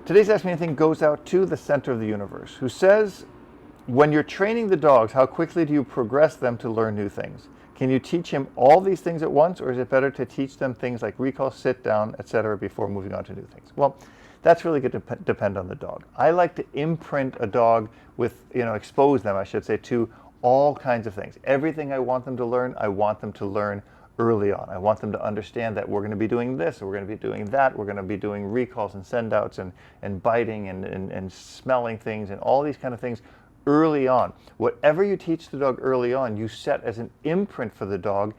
Today's Ask Me Anything goes out to the center of the universe, who says, when you're training the dogs, how quickly do you progress them to learn new things? Can you teach him all these things at once, or is it better to teach them things like recall, sit down, etc., before moving on to new things? Well, that's really going to depend on the dog. I like to imprint a dog with, expose them, I should say, to all kinds of things. Everything I want them to learn, I want them to learn early on. I want them to understand that we're going to be doing this, or we're going to be doing that, we're going to be doing recalls and send outs and biting and smelling things and all these kind of things early on. Whatever you teach the dog early on, you set as an imprint for the dog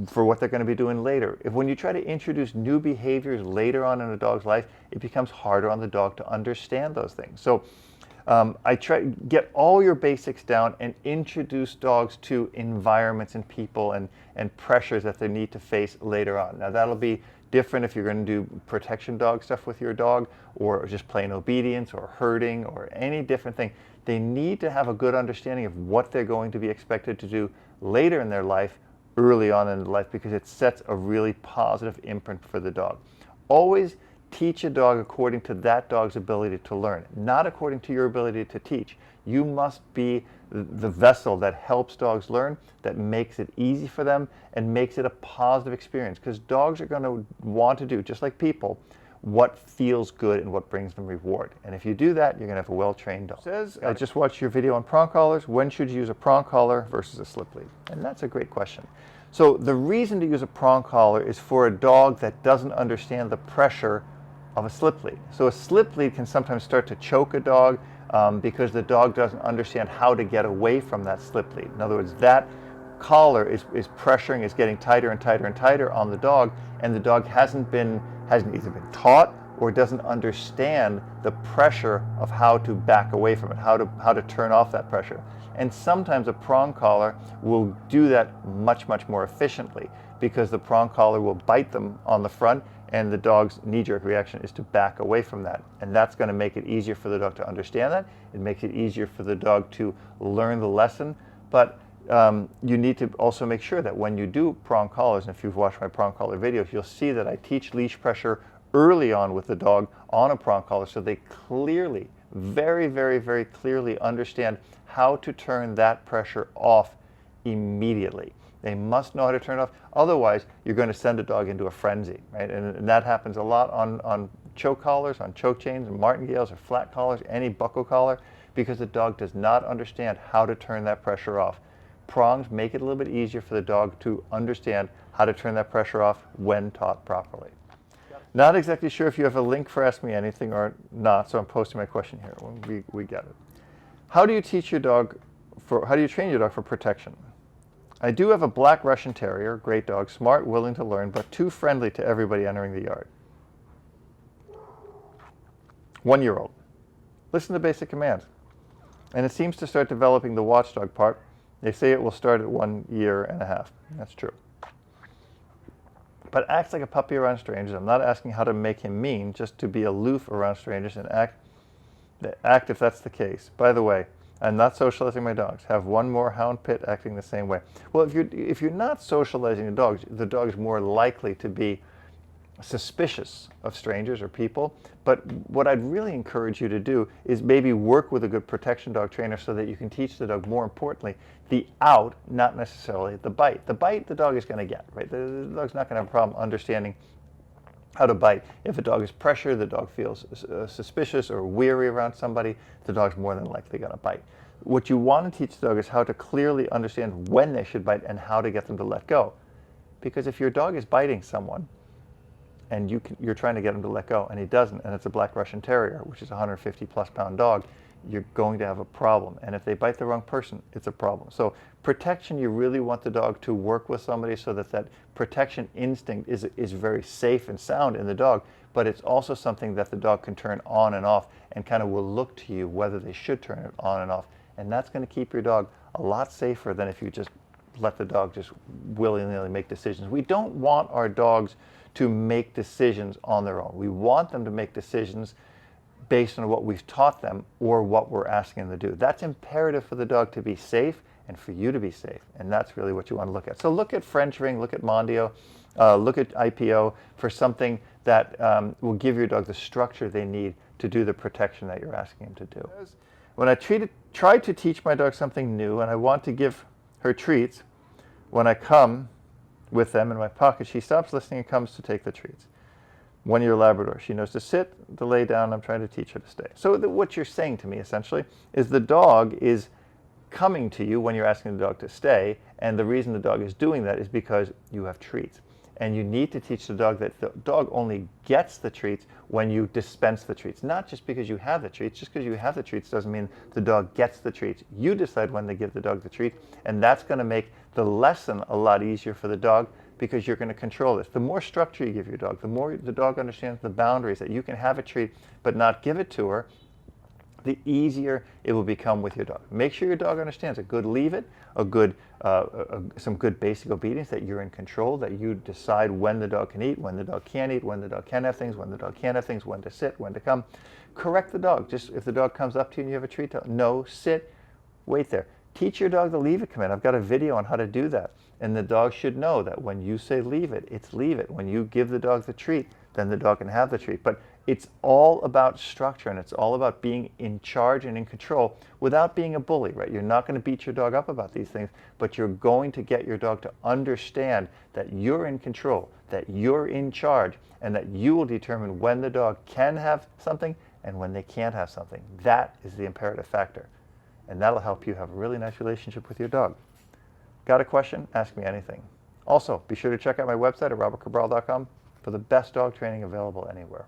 for what they're going to be doing later. When you try to introduce new behaviors later on in a dog's life, it becomes harder on the dog to understand those things. So I try to get all your basics down and introduce dogs to environments and people and pressures that they need to face later on. Now that'll be different if you're going to do protection dog stuff with your dog, or just plain obedience or herding or any different thing. They need to have a good understanding of what they're going to be expected to do later in their life, early on in life, because it sets a really positive imprint for the dog. Always teach a dog according to that dog's ability to learn, not according to your ability to teach. You must be the vessel that helps dogs learn, that makes it easy for them and makes it a positive experience, because dogs are going to want to do, just like people, what feels good and what brings them reward. And if you do that, you're going to have a well-trained dog. It says, I just watched your video on prong collars. When should you use a prong collar versus a slip lead? And that's a great question. So the reason to use a prong collar is for a dog that doesn't understand the pressure of a slip lead. So a slip lead can sometimes start to choke a dog because the dog doesn't understand how to get away from that slip lead. In other words, that collar is pressuring, is getting tighter and tighter and tighter on the dog, and the dog hasn't either been taught or doesn't understand the pressure of how to back away from it, how to turn off that pressure. And sometimes a prong collar will do that much, much more efficiently, because the prong collar will bite them on the front, and the dog's knee-jerk reaction is to back away from that. And that's going to make it easier for the dog to understand that. It makes it easier for the dog to learn the lesson. But you need to also make sure that when you do prong collars, and if you've watched my prong collar videos, you'll see that I teach leash pressure early on with the dog on a prong collar, so they clearly, very, very, very clearly understand how to turn that pressure off immediately. They must know how to turn it off. Otherwise, you're going to send a dog into a frenzy, right? And that happens a lot on choke collars, on choke chains, and martingales or flat collars, any buckle collar, because the dog does not understand how to turn that pressure off. Prongs make it a little bit easier for the dog to understand how to turn that pressure off when taught properly. Not exactly sure if you have a link for Ask Me Anything or not, so I'm posting my question here when we get it. How do you train your dog for protection? I do have a black Russian Terrier, great dog, smart, willing to learn, but too friendly to everybody entering the yard. 1-year-old. Listen to basic commands. And it seems to start developing the watchdog part. They say it will start at 1 year and a half. That's true. But acts like a puppy around strangers. I'm not asking how to make him mean, just to be aloof around strangers and act if that's the case. By the way, I'm not socializing my dogs. Have one more hound pit acting the same way. Well, if you're not socializing the dog is more likely to be suspicious of strangers or people. But what I'd really encourage you to do is maybe work with a good protection dog trainer so that you can teach the dog, more importantly, the out, not necessarily the bite. The bite the dog is going to get, right? The dog's not going to have a problem understanding how to bite. If a dog is pressured, the dog feels suspicious or weary around somebody, the dog's more than likely going to bite. What you want to teach the dog is how to clearly understand when they should bite and how to get them to let go. Because if your dog is biting someone, and you're trying to get him to let go, and he doesn't, and it's a black Russian Terrier, which is a 150+ pound dog, you're going to have a problem. And if they bite the wrong person, it's a problem. So protection, you really want the dog to work with somebody so that that protection instinct is very safe and sound in the dog, but it's also something that the dog can turn on and off and kind of will look to you whether they should turn it on and off. And that's going to keep your dog a lot safer than if you just let the dog just willy-nilly make decisions. We don't want our dogs to make decisions on their own. We want them to make decisions based on what we've taught them or what we're asking them to do. That's imperative for the dog to be safe and for you to be safe. And that's really what you want to look at. So look at French Ring, look at Mondio, look at IPO for something that will give your dog the structure they need to do the protection that you're asking him to do. When I try to teach my dog something new and I want to give her treats, when I come with them in my pocket, she stops listening and comes to take the treats. 1-year Labrador, she knows to sit, to lay down. I'm trying to teach her to stay. So what you're saying to me essentially is the dog is coming to you when you're asking the dog to stay, and the reason the dog is doing that is because you have treats. And you need to teach the dog that the dog only gets the treats when you dispense the treats. Not just because you have the treats. Just because you have the treats doesn't mean the dog gets the treats. You decide when to give the dog the treat, and that's going to make the lesson a lot easier for the dog because you're going to control this. The more structure you give your dog, the more the dog understands the boundaries that you can have a treat but not give it to her, the easier it will become with your dog. Make sure your dog understands a good leave it, some good basic obedience, that you're in control, that you decide when the dog can eat, when the dog can't eat, when the dog can have things, when the dog can't have things, when to sit, when to come. Correct the dog. Just if the dog comes up to you and you have a treat, no, sit, wait there. Teach your dog the leave it command. I've got a video on how to do that. And the dog should know that when you say leave it, it's leave it. When you give the dog the treat, then the dog can have the treat. But it's all about structure, and it's all about being in charge and in control without being a bully, right? You're not going to beat your dog up about these things, but you're going to get your dog to understand that you're in control, that you're in charge, and that you will determine when the dog can have something and when they can't have something. That is the imperative factor. And that'll help you have a really nice relationship with your dog. Got a question? Ask me anything. Also, be sure to check out my website at robertcabral.com for the best dog training available anywhere.